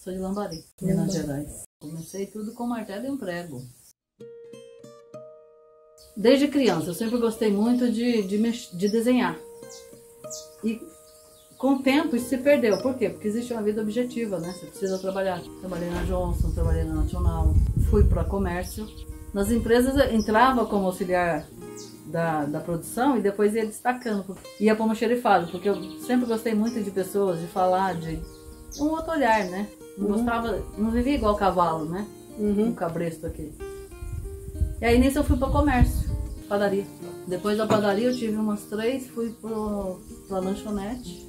Sou de Lambari, Minas Gerais. Comecei tudo com martelo e um prego. Desde criança, eu sempre gostei muito de desenhar. E com o tempo isso se perdeu. Por quê? Porque existe uma vida objetiva, né? Você precisa trabalhar. Trabalhei na Johnson, trabalhei na Nacional, fui para comércio. Nas empresas entrava como auxiliar da produção e depois ia destacando. Ia para almoxerifado, porque eu sempre gostei muito de pessoas, de falar, de um outro olhar, né? Não gostava, não vivia igual cavalo, né? Um cabresto aqui. E aí nisso eu fui para comércio, padaria. Depois da padaria eu tive umas 3, fui para lanchonete.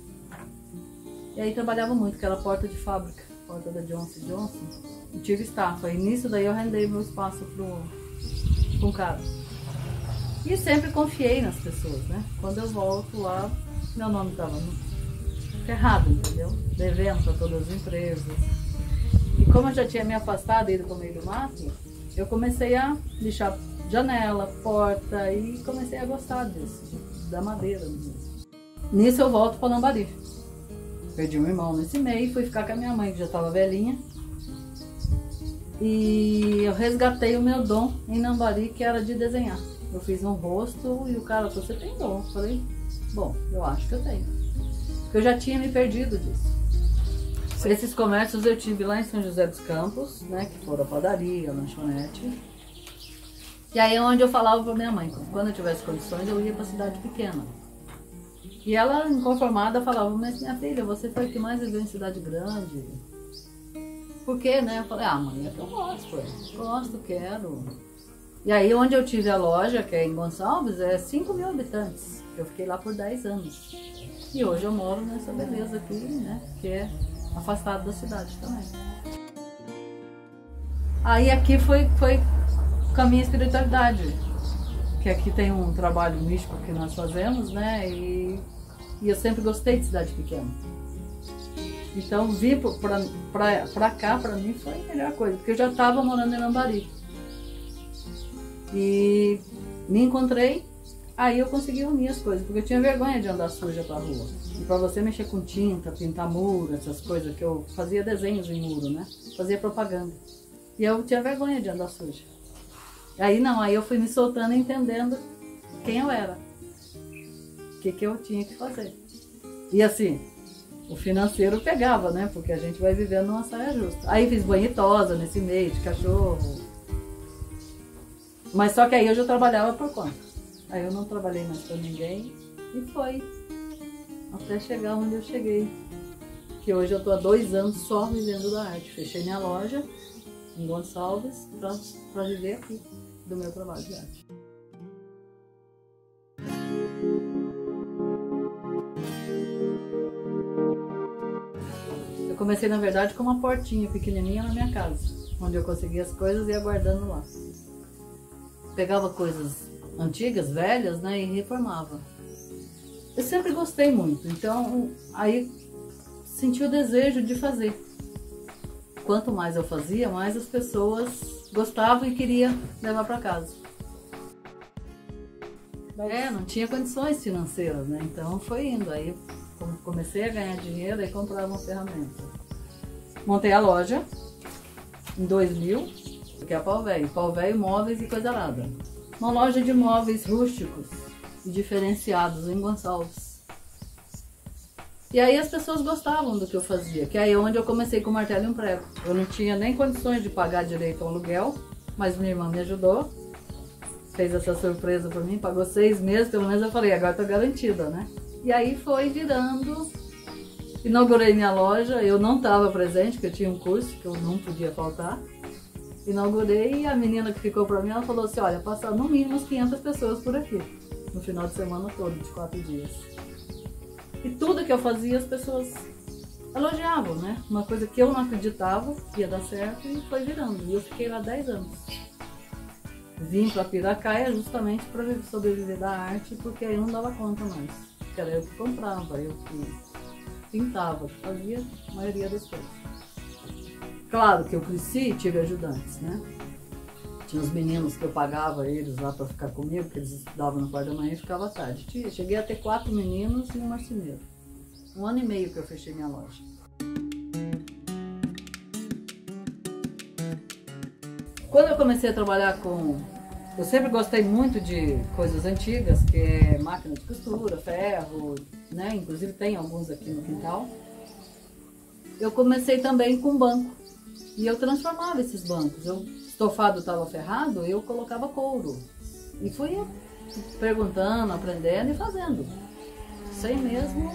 E aí trabalhava muito, que era porta de fábrica, porta da Johnson & Johnson. E tive estafa. E nisso daí eu rendei meu espaço para um cara. E sempre confiei nas pessoas, né? Quando eu volto lá, meu nome estava ferrado, entendeu? Devendo para todas as empresas. E como eu já tinha me afastado e ido para o meio do mato, eu comecei a lixar janela, porta e comecei a gostar disso, da madeira mesmo. Nisso eu volto para Lambari. Perdi um irmão nesse meio, fui ficar com a minha mãe, que já estava velhinha. E eu resgatei o meu dom em Lambari, que era de desenhar. Eu fiz um rosto e o cara falou, você tem dom? Eu falei, bom, eu acho que eu tenho. Porque eu já tinha me perdido disso. Esses comércios eu tive lá em São José dos Campos, né, que foram a padaria, a lanchonete. E aí é onde eu falava para minha mãe, quando eu tivesse condições eu ia para cidade pequena. E ela, inconformada, falava, mas minha filha, você foi a que mais viveu em cidade grande. Por quê, né? Eu falei, mãe, é que eu gosto, quero. E aí onde eu tive a loja, que é em Gonçalves, é 5.000 habitantes. Eu fiquei lá por 10 anos. E hoje eu moro nessa beleza aqui, né? Que é afastado da cidade também. Aí aqui foi com a minha espiritualidade. Que aqui tem um trabalho místico que nós fazemos, né? E eu sempre gostei de cidade pequena. Então vir pra cá, pra mim, foi a melhor coisa. Porque eu já estava morando em Lambari. E me encontrei, aí eu consegui unir as coisas. Porque eu tinha vergonha de andar suja pra rua. E pra você mexer com tinta, pintar muro, essas coisas, que eu fazia desenhos em muro, né? Fazia propaganda. E eu tinha vergonha de andar suja. Aí não, aí eu fui me soltando, entendendo quem eu era. O que eu tinha que fazer. E assim, o financeiro pegava, né? Porque a gente vai vivendo numa saia justa. Aí fiz banhitosa nesse meio, de cachorro. Mas só que aí eu já trabalhava por conta. Aí eu não trabalhei mais pra ninguém. E foi. Até chegar onde eu cheguei. Que hoje eu tô há 2 anos só vivendo da arte. Fechei minha loja em Gonçalves pra viver aqui do meu trabalho de arte. Eu comecei, na verdade, com uma portinha pequenininha na minha casa, onde eu conseguia as coisas e ia guardando lá. Pegava coisas antigas, velhas, né, e reformava. Eu sempre gostei muito, então aí senti o desejo de fazer. Quanto mais eu fazia, mais as pessoas gostavam e queriam levar para casa. Não tinha condições financeiras, né? Então foi indo. Aí comecei a ganhar dinheiro e comprava uma ferramenta. Montei a loja em 2000, que é a Pau Velho Móveis e Coisa Arada. Uma loja de móveis rústicos e diferenciados em Gonçalves. E aí as pessoas gostavam do que eu fazia, que aí é onde eu comecei com o martelo e um prego. Eu não tinha nem condições de pagar direito ao aluguel, mas minha irmã me ajudou, fez essa surpresa para mim, pagou 6 meses, pelo menos eu falei, agora tô garantida, né? E aí foi virando, inaugurei minha loja, eu não estava presente, porque eu tinha um curso que eu não podia faltar. Inaugurei e a menina que ficou para mim, ela falou assim, olha, passaram no mínimo umas 500 pessoas por aqui, no final de semana todo, de 4 dias. E tudo que eu fazia as pessoas elogiavam, né? Uma coisa que eu não acreditava que ia dar certo e foi virando. E eu fiquei lá 10 anos. Vim para Piracaia justamente para sobreviver da arte, porque aí eu não dava conta mais. Porque era eu que comprava, eu que pintava, que fazia a maioria das coisas. Claro que eu cresci e tive ajudantes, né? Tinha os meninos que eu pagava eles lá para ficar comigo, porque eles estudavam no quarto da manhã e ficava à tarde. Cheguei a ter 4 meninos e um marceneiro. 1 ano e meio que eu fechei minha loja. Quando eu comecei a trabalhar com... Eu sempre gostei muito de coisas antigas, que é máquina de costura, ferro, né? Inclusive tem alguns aqui no quintal. Eu comecei também com banco. E eu transformava esses bancos. O estofado estava ferrado, eu colocava couro. E fui perguntando, aprendendo e fazendo. Sem mesmo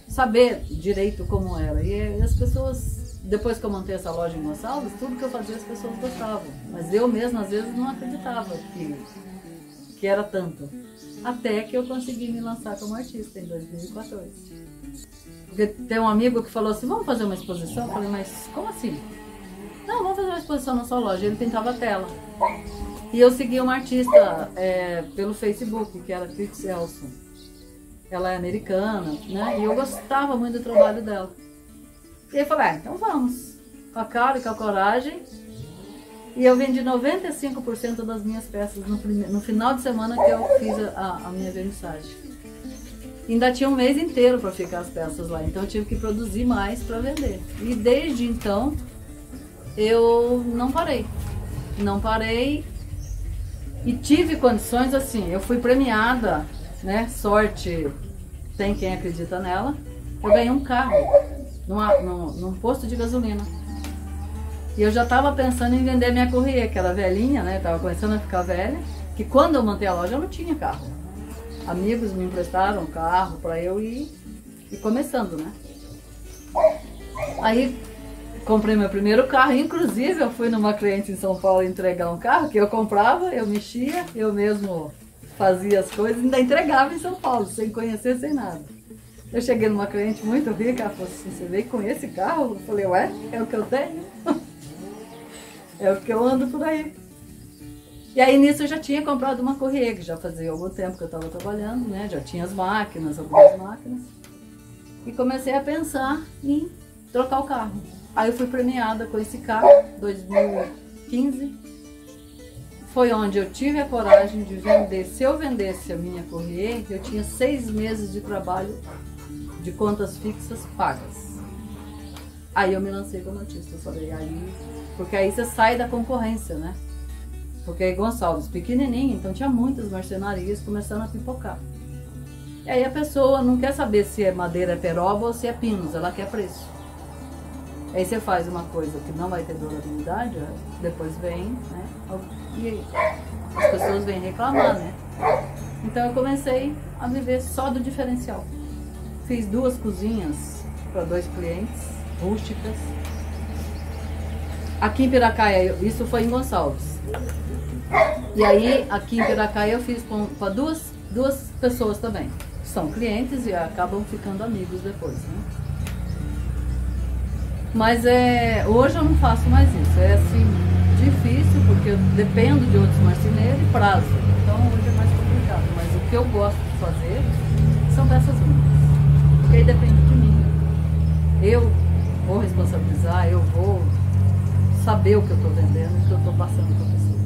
saber direito como era. E as pessoas, depois que eu montei essa loja em Gonçalves, tudo que eu fazia as pessoas gostavam. Mas eu mesma, às vezes, não acreditava que era tanto. Até que eu consegui me lançar como artista em 2014. Porque tem um amigo que falou assim, vamos fazer uma exposição? Eu falei, mas como assim? Não, vamos fazer uma exposição na sua loja. Ele pintava a tela. E eu segui uma artista pelo Facebook, que era Cris Elson. Ela é americana, né? E eu gostava muito do trabalho dela. E eu falei, então vamos. Com a cara e com a coragem. E eu vendi 95% das minhas peças no final de semana que eu fiz a minha vernissagem. Ainda tinha um mês inteiro para ficar as peças lá, então eu tive que produzir mais para vender. E desde então eu não parei. Não parei e tive condições assim, eu fui premiada, né? Sorte tem quem acredita nela. Eu ganhei um carro num posto de gasolina. E eu já estava pensando em vender minha Courier, que era velhinha, né? Tava começando a ficar velha. Que quando eu montei a loja eu não tinha carro. Amigos me emprestaram um carro para eu ir começando, né? Aí comprei meu primeiro carro, inclusive eu fui numa cliente em São Paulo entregar um carro que eu comprava, eu mexia, eu mesmo fazia as coisas e ainda entregava em São Paulo, sem conhecer, sem nada. Eu cheguei numa cliente muito rica, ela falou assim, você veio com esse carro? Eu falei, ué, é o que eu tenho? É o que eu ando por aí. E aí nisso eu já tinha comprado uma Courier, que já fazia algum tempo que eu estava trabalhando, né? Já tinha as máquinas, algumas máquinas. E comecei a pensar em trocar o carro. Aí eu fui premiada com esse carro, 2015. Foi onde eu tive a coragem de vender. Se eu vendesse a minha Courier, eu tinha 6 meses de trabalho de contas fixas pagas. Aí eu me lancei como artista, eu falei, porque aí você sai da concorrência, né? Porque é Gonçalves, pequenininho, então tinha muitas marcenarias começando a pipocar. E aí a pessoa não quer saber se é madeira peroba ou se é pinos, ela quer preço. Aí você faz uma coisa que não vai ter durabilidade, depois vem, né? E as pessoas vêm reclamar, né? Então eu comecei a viver só do diferencial. Fiz 2 cozinhas para 2 clientes, rústicas. Aqui em Piracaia, isso foi em Gonçalves. E aí, aqui em Piracaia, eu fiz para duas pessoas também. São clientes e acabam ficando amigos depois, né? Mas hoje eu não faço mais isso. É assim, difícil, porque eu dependo de outros marceneiros e prazo. Então hoje é mais complicado. Mas o que eu gosto de fazer são peças únicas. Porque aí depende de mim. Eu vou responsabilizar, eu vou saber o que eu estou vendendo e o que eu estou passando para a pessoa.